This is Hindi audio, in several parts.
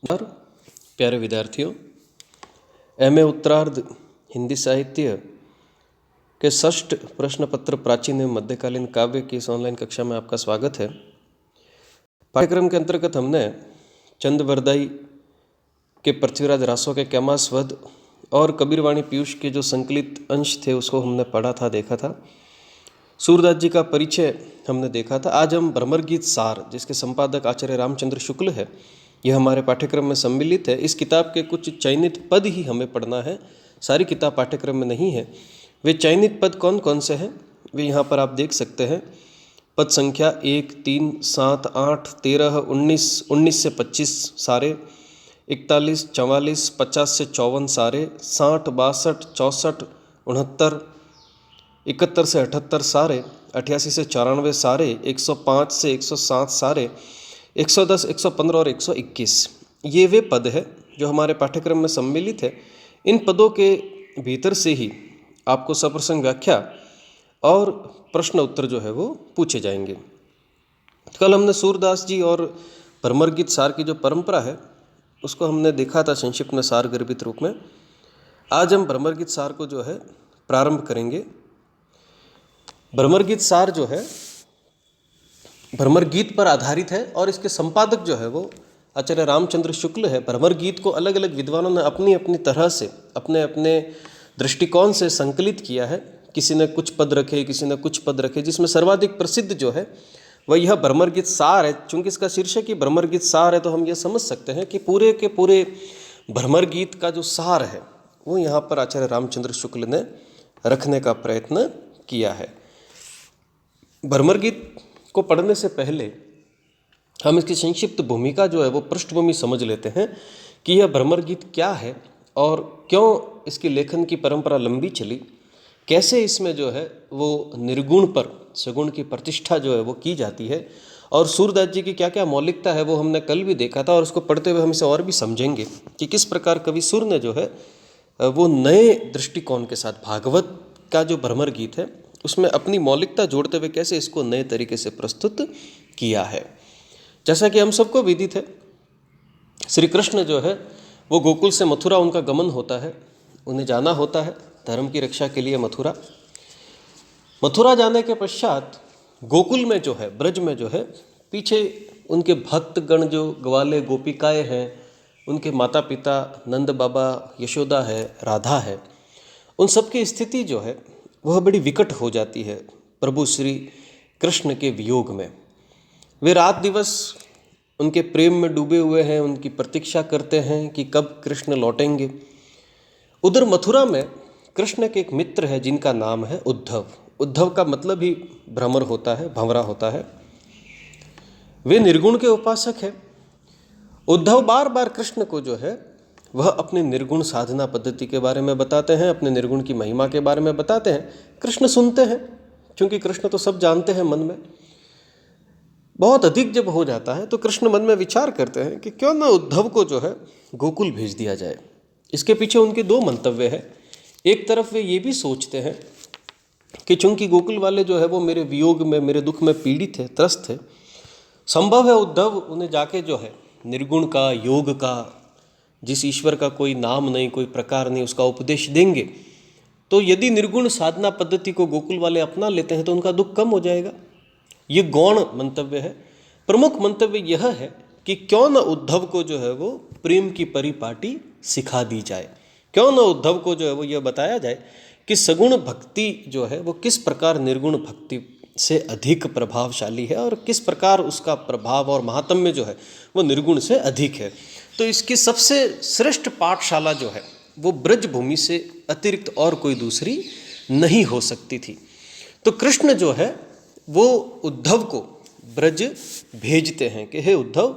और प्यारे विद्यार्थियों, एमए उत्तरार्ध हिंदी साहित्य के षष्ठ प्रश्न पत्र प्राचीन एवं मध्यकालीन काव्य की इस ऑनलाइन कक्षा में आपका स्वागत है। पाठ्यक्रम के अंतर्गत हमने चंद के पृथ्वीराज रासो के कैमास वध और कबीरवाणी पीयूष के जो संकलित अंश थे उसको हमने पढ़ा था, देखा था। सूरदास जी का परिचय हमने देखा था। आज हम भ्रमरगीत सार, जिसके संपादक आचार्य रामचंद्र शुक्ल है, यह हमारे पाठ्यक्रम में सम्मिलित है। इस किताब के कुछ चयनित पद ही हमें पढ़ना है, सारी किताब पाठ्यक्रम में नहीं है। वे चयनित पद कौन कौन से हैं वे यहाँ पर आप देख सकते हैं। पद संख्या 1, 3, 7, 8, 13, 19, 19 से 25 सारे, 41, 44, 50 से 54 सारे, 60, 62, 64, 69, 71 से 78 सारे, 88 से 94 सारे, 105 से 107 सारे, 110, 115 और 121। ये वे पद है जो हमारे पाठ्यक्रम में सम्मिलित है। इन पदों के भीतर से ही आपको सप्रसंग व्याख्या और प्रश्न उत्तर जो है वो पूछे जाएंगे। कल हमने सूरदास जी और भ्रमरगीत सार की जो परंपरा है उसको हमने देखा था संक्षिप्त में, सार गर्भित रूप में। आज हम भ्रमरगीत सार को जो है प्रारंभ करेंगे। भ्रमरगीत सार जो है भ्रमरगीत पर आधारित है और इसके संपादक जो है वो आचार्य रामचंद्र शुक्ल है। भ्रमरगीत को अलग अलग विद्वानों ने अपनी अपनी तरह से, अपने अपने दृष्टिकोण से संकलित किया है। किसी ने कुछ पद रखे, किसी ने कुछ पद रखे, जिसमें सर्वाधिक प्रसिद्ध जो है वह यह भ्रमरगीत सार है। चूँकि इसका शीर्षक ही भ्रमरगीत सार है तो हम ये समझ सकते हैं कि पूरे के पूरे भ्रमरगीत का जो सार है वो यहाँ पर आचार्य रामचंद्र शुक्ल ने रखने का प्रयत्न किया है। भ्रमरगीत को पढ़ने से पहले हम इसकी संक्षिप्त भूमिका जो है वो पृष्ठभूमि समझ लेते हैं कि यह भ्रमरगीत क्या है और क्यों इसकी लेखन की परंपरा लंबी चली, कैसे इसमें जो है वो निर्गुण पर सगुण की प्रतिष्ठा जो है वो की जाती है, और सूरदास जी की क्या क्या मौलिकता है वो हमने कल भी देखा था। और उसको पढ़ते हुए हम इसे और भी समझेंगे कि किस प्रकार कवि सुर ने जो है वो नए दृष्टिकोण के साथ भागवत का जो भ्रमरगीत है उसमें अपनी मौलिकता जोड़ते हुए कैसे इसको नए तरीके से प्रस्तुत किया है। जैसा कि हम सबको विदित है, श्री कृष्ण जो है वो गोकुल से मथुरा उनका गमन होता है, उन्हें जाना होता है धर्म की रक्षा के लिए मथुरा। मथुरा जाने के पश्चात गोकुल में जो है, ब्रज में जो है, पीछे उनके भक्तगण जो ग्वाले गोपिकाएँ हैं, उनके माता पिता नंद बाबा, यशोदा है, राधा है, उन सब की स्थिति जो है वह बड़ी विकट हो जाती है प्रभु श्री कृष्ण के वियोग में। वे रात दिवस उनके प्रेम में डूबे हुए हैं, उनकी प्रतीक्षा करते हैं कि कब कृष्ण लौटेंगे। उधर मथुरा में कृष्ण के एक मित्र है जिनका नाम है उद्धव। उद्धव का मतलब ही भ्रमर होता है, भंवरा होता है। वे निर्गुण के उपासक है। उद्धव बार बार कृष्ण को जो है वह अपने निर्गुण साधना पद्धति के बारे में बताते हैं, अपने निर्गुण की महिमा के बारे में बताते हैं। कृष्ण सुनते हैं, क्योंकि कृष्ण तो सब जानते हैं। मन में बहुत अधिक जब हो जाता है तो कृष्ण मन में विचार करते हैं कि क्यों ना उद्धव को जो है गोकुल भेज दिया जाए। इसके पीछे उनके दो मंतव्य है। एक तरफ वे ये भी सोचते हैं कि चूंकि गोकुल वाले जो है वो मेरे वियोग में, मेरे दुख में पीड़ित है, त्रस्त है, संभव है उद्धव उन्हें जाके जो है निर्गुण का, योग का, जिस ईश्वर का कोई नाम नहीं, कोई प्रकार नहीं, उसका उपदेश देंगे। तो यदि निर्गुण साधना पद्धति को गोकुल वाले अपना लेते हैं तो उनका दुख कम हो जाएगा। ये गौण मंतव्य है। प्रमुख मंतव्य यह है कि क्यों न उद्धव को जो है वो प्रेम की परिपाटी सिखा दी जाए, क्यों न उद्धव को जो है वो यह बताया जाए कि सगुण भक्ति जो है वो किस प्रकार निर्गुण भक्ति से अधिक प्रभावशाली है और किस प्रकार उसका प्रभाव और महात्म्य जो है वो निर्गुण से अधिक है। तो इसकी सबसे श्रेष्ठ पाठशाला जो है वो ब्रज भूमि से अतिरिक्त और कोई दूसरी नहीं हो सकती थी। तो कृष्ण जो है वो उद्धव को ब्रज भेजते हैं कि हे उद्धव,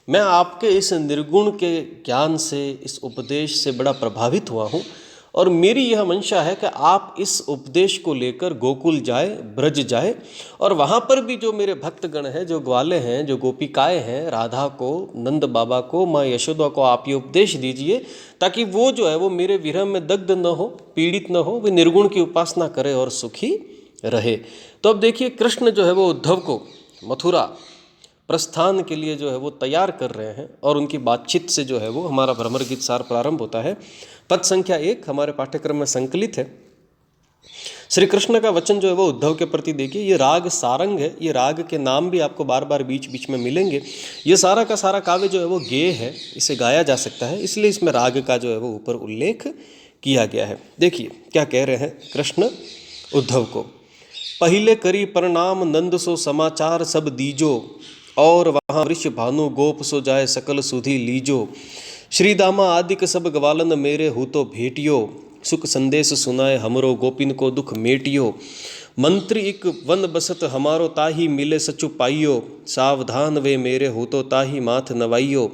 मैं आपके इस निर्गुण के ज्ञान से, इस उपदेश से बड़ा प्रभावित हुआ हूँ और मेरी यह मंशा है कि आप इस उपदेश को लेकर गोकुल जाए, ब्रज जाए, और वहाँ पर भी जो मेरे भक्तगण हैं, जो ग्वाले हैं, जो गोपिकाएँ हैं, राधा को, नंद बाबा को, माँ यशोदा को आप ये उपदेश दीजिए ताकि वो जो है वो मेरे विरह में दग्ध न हो, पीड़ित न हो, वे निर्गुण की उपासना करे और सुखी रहे। तो अब देखिए, कृष्ण जो है वो उद्धव को मथुरा प्रस्थान के लिए जो है वो तैयार कर रहे हैं और उनकी बातचीत से जो है वो हमारा भ्रमर गीत सार प्रारंभ होता है। पद संख्या 1 हमारे पाठ्यक्रम में संकलित है। श्री कृष्ण का वचन जो है वो उद्धव के प्रति देखिए, ये राग सारंग है, ये राग के नाम भी आपको बार बार बीच बीच में मिलेंगे। ये सारा का सारा काव्य जो है वो गेय है, इसे गाया जा सकता है, इसलिए इसमें राग का जो है वो ऊपर उल्लेख किया गया है। देखिए क्या कह रहे हैं कृष्ण उद्धव को। पहिले करी प्रणाम नंद सो समाचार सब दीजो, और वहाँ वृष भानु गोप सो जाए सकल सुधि लीजो। श्री दामा आदिक सब ग्वालन मेरे हु तो भेटियो, सुख संदेश सुनाए हमरो गोपिन को दुख मेटियो। मंत्री इक वन बसत हमारो ताही मिले सचु पाइयो, सावधान वे मेरे हो तो ताही माथ नवाइयो।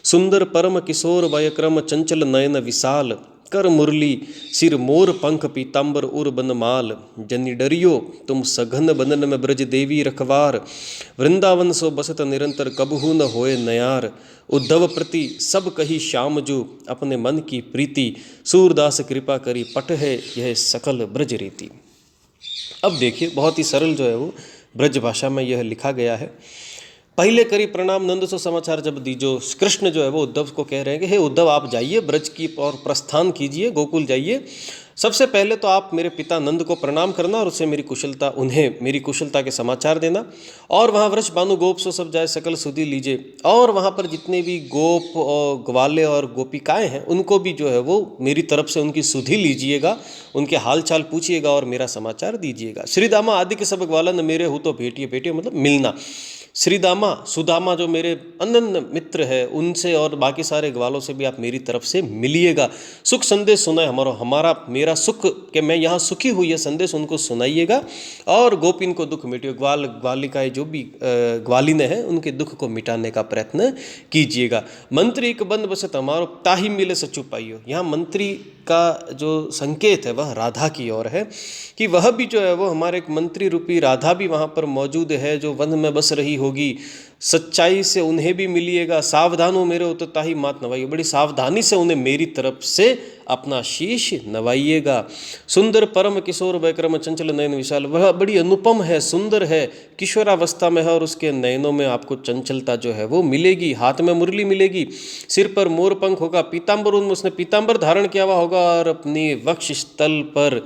सुंदर परम किशोर वयक्रम चंचल नयन विशाल, कर मुरली सिर मोर पंख पीताम्बर उर बनमाल। जनि डरियो तुम सघन बनन में ब्रज देवी रखवार, वृंदावन सो बसत निरंतर कबहू न होए नयार। उद्धव प्रति सब कही श्याम जो अपने मन की प्रीति, सूरदास कृपा करी पट है यह सकल ब्रज रीति। अब देखिए बहुत ही सरल जो है वो ब्रज भाषा में यह लिखा गया है। पहले करी प्रणाम नंद सो समाचार जब दीजो। कृष्ण जो है वो उद्धव को कह रहे हैं कि हे उद्धव आप जाइए ब्रज की और प्रस्थान कीजिए, गोकुल जाइए। सबसे पहले तो आप मेरे पिता नंद को प्रणाम करना और उससे उन्हें मेरी कुशलता के समाचार देना। और वहाँ वृष भानु गोप सो सब जाए सकल सुधि लीजिए, और वहाँ पर जितने भी गोप और ग्वाले और गोपिकाएँ हैं उनको भी जो है वो मेरी तरफ से उनकी सुधि लीजिएगा, उनके हाल चाल पूछिएगा और मेरा समाचार दीजिएगा। श्रीदामा आदि के सब ग्वालन मेरे हो तो भेटिए, भेटिए मतलब मिलना। श्रीदामा सुदामा जो मेरे अनन्य मित्र है उनसे और बाकी सारे ग्वालों से भी आप मेरी तरफ से मिलिएगा। सुख संदेश सुनाए हमारा मेरा सुख कि मैं यहाँ सुखी हुई है संदेश उनको सुनाइएगा, और गोपिन को दुख मिटियो, ग्वालिकाएँ जो भी ग्वालिने हैं उनके दुख को मिटाने का प्रयत्न कीजिएगा। मंत्री एक बंद बसत हमारो ताही मिले सचु पाइयो। यहाँ मंत्री का जो संकेत है वह राधा की ओर है कि वह भी जो है वो हमारे एक मंत्री रूपी राधा भी वहाँ पर मौजूद है जो वन में बस रही होगी। सच्चाई से उन्हें भी मिलिएगा, सावधान हो मेरे उतता ही मात नवाइए, बड़ी सावधानी से उन्हें मेरी तरफ से अपना शीश नवाइएगा। सुंदर परम किशोर वैक्रम चंचल नयन विशाल, वह बड़ी अनुपम है, सुंदर है, किशोरावस्था में है और उसके नयनों में आपको चंचलता जो है वो मिलेगी। हाथ में मुरली मिलेगी, सिर पर मोर पंख होगा, पीताम्बर उनमें उसने पीताम्बर धारण किया हुआ होगा, और अपनी वक्ष स्थल पर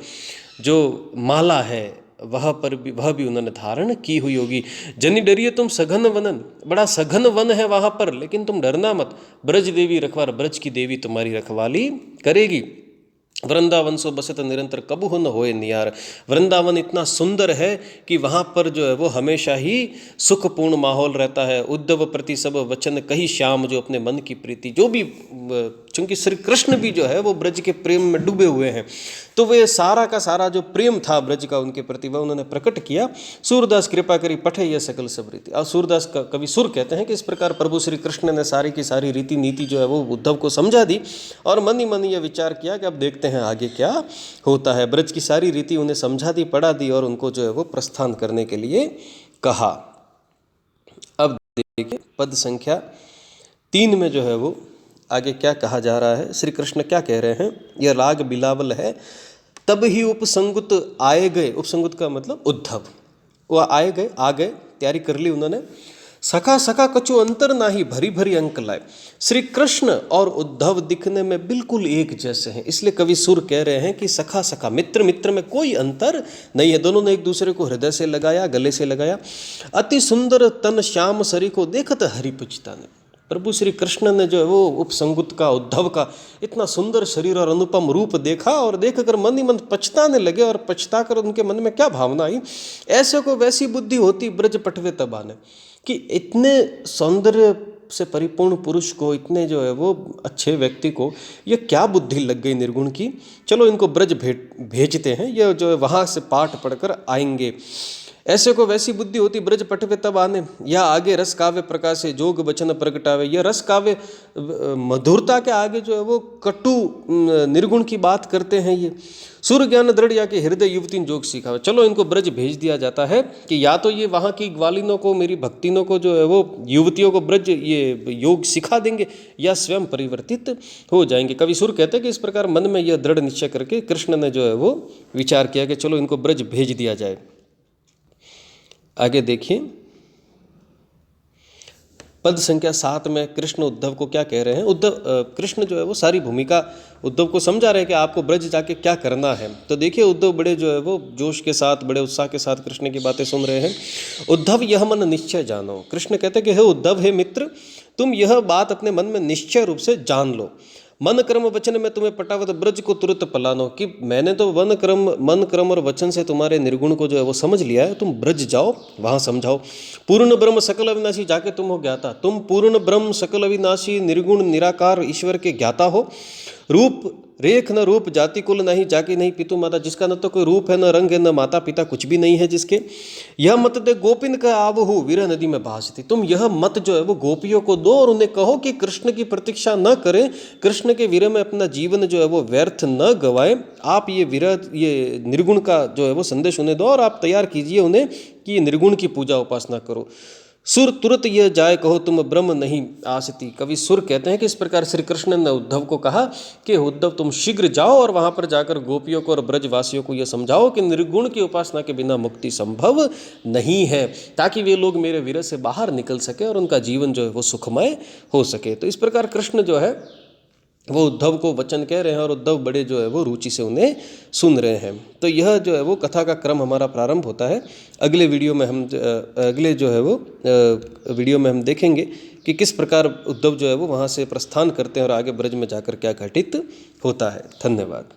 जो माला है वह भी उन्होंने धारण की हुई होगी। जनि डरिए तुम सघन वनन, बड़ा सघन वन है वहाँ पर, लेकिन तुम डरना मत, ब्रज देवी रखवार, ब्रज की देवी तुम्हारी रखवाली करेगी। वृंदावन सो बसत निरंतर कबहू न होए नियार, वृंदावन इतना सुंदर है कि वहाँ पर जो है वो हमेशा ही सुखपूर्ण माहौल रहता है। उद्धव प्रति सब वचन कही श्याम जो अपने मन की प्रीति, जो भी चूँकि श्री कृष्ण भी जो है वो ब्रज के प्रेम में डूबे हुए हैं, तो वे सारा का सारा जो प्रेम था ब्रज का उनके प्रति वह उन्होंने प्रकट किया। सूरदास कृपा करी पठे यह सकल सब रीति। और सूरदास का कवि सुर कहते हैं कि इस प्रकार प्रभु श्री कृष्ण ने सारी की सारी रीति नीति जो है वो उद्धव को समझा दी, और मन ही मन यह विचार किया कि अब देखते हैं आगे क्या होता है। ब्रज की सारी रीति उन्हें समझा दी, पढ़ा दी, और उनको जो है वो प्रस्थान करने के लिए कहा। अब देखिए पद संख्या 3 में जो है वो आगे क्या कहा जा रहा है, श्री कृष्ण क्या कह रहे हैं। यह राग बिलावल है। तब ही उपसंगुत आए गए, उपसंगुत का मतलब उद्धव, वह आए गए, आ गए, तैयारी कर ली उन्होंने। सखा सखा कछु अंतर नाही, भरी भरी अंक लाए। श्री कृष्ण और उद्धव दिखने में बिल्कुल एक जैसे हैं, इसलिए कवि सुर कह रहे हैं कि सखा सखा, मित्र मित्र में कोई अंतर नहीं है। दोनों ने एक दूसरे को हृदय से लगाया, गले से लगाया। अति सुंदर तन श्याम सरी को देखत हरि पुछताने। प्रभु श्री कृष्ण ने जो है वो उपसंगुत का, उद्धव का इतना सुंदर शरीर और अनुपम रूप देखा, और देख कर मन ही मन पछताने लगे, और पछता कर उनके मन में क्या भावना आई, ऐसे को वैसी बुद्धि होती ब्रज पटवे तब आने, कि इतने सौंदर्य से परिपूर्ण पुरुष को, इतने जो है वो अच्छे व्यक्ति को ये क्या बुद्धि लग गई निर्गुण की, चलो इनको ब्रज भेजते हैं, ये जो है वहाँ से पाठ पढ़कर आएंगे। ऐसे को वैसी बुद्धि होती ब्रज पटवे तब आने, या आगे रस काव्य प्रकाशे जोग वचन प्रगटावे। यह रस काव्य मधुरता के आगे जो है वो कटु निर्गुण की बात करते हैं। ये सूर्य ज्ञान दृढ़ या के हृदय युवती जोग सिखावे। चलो इनको ब्रज भेज दिया जाता है कि या तो ये वहाँ की ग्वालिनों को, मेरी भक्तिनों को जो है वो युवतियों को ब्रज ये योग सिखा देंगे, या स्वयं परिवर्तित हो जाएंगे। कवि सुर कहते हैं कि इस प्रकार मन में यह दृढ़ निश्चय करके कृष्ण ने जो है वो विचार किया कि चलो इनको ब्रज भेज दिया जाए। आगे देखिए, पद संख्या 7 में कृष्ण उद्धव को क्या कह रहे हैं। कृष्ण जो है वो सारी भूमिका उद्धव को समझा रहे हैं कि आपको ब्रज जाके क्या करना है। तो देखिए उद्धव बड़े जो है वो जोश के साथ, बड़े उत्साह के साथ कृष्ण की बातें सुन रहे हैं। उद्धव यह मन निश्चय जानो, कृष्ण कहते हैं कि हे उद्धव, हे मित्र, तुम यह बात अपने मन में निश्चय रूप से जान लो। मन कर्म वचन में तुम्हें पटावत ब्रज को तुरंत पलानो, कि मैंने तो मन कर्म और वचन से तुम्हारे निर्गुण को जो है वो समझ लिया है, तुम ब्रज जाओ, वहाँ समझाओ। पूर्ण ब्रह्म सकल अविनाशी जाके तुम हो ज्ञाता, तुम पूर्ण ब्रह्म सकल अविनाशी निर्गुण निराकार ईश्वर के ज्ञाता हो। रूप रेख न रूप जाति कुल नहीं, जाकी नहीं पितु माता, जिसका न तो कोई रूप है, न रंग है, न माता पिता, कुछ भी नहीं है जिसके। यह मत दे गोपिन का आवहु विरह नदी में भासती, तुम यह मत जो है वो गोपियों को दो और उन्हें कहो कि कृष्ण की प्रतीक्षा न करें, कृष्ण के विरह में अपना जीवन जो है वो व्यर्थ न गवाए। आप ये विरह, ये निर्गुण का जो है वो संदेश उन्हें दो और आप तैयार कीजिए उन्हें कि ये निर्गुण की पूजा उपासना करो। सुर तुरत यह जाय कहो तुम ब्रह्म नहीं आसती, कवि सुर कहते हैं कि इस प्रकार श्री कृष्ण ने उद्धव को कहा कि उद्धव तुम शीघ्र जाओ और वहाँ पर जाकर गोपियों को और ब्रजवासियों को यह समझाओ कि निर्गुण की उपासना के बिना मुक्ति संभव नहीं है, ताकि वे लोग मेरे विरह से बाहर निकल सके और उनका जीवन जो है वो सुखमय हो सके। तो इस प्रकार कृष्ण जो है वो उद्धव को वचन कह रहे हैं और उद्धव बड़े जो है वो रुचि से उन्हें सुन रहे हैं। तो यह जो है वो कथा का क्रम हमारा प्रारंभ होता है। अगले वीडियो में हम वीडियो में हम देखेंगे कि किस प्रकार उद्धव जो है वो वहाँ से प्रस्थान करते हैं और आगे ब्रज में जाकर क्या घटित होता है। धन्यवाद।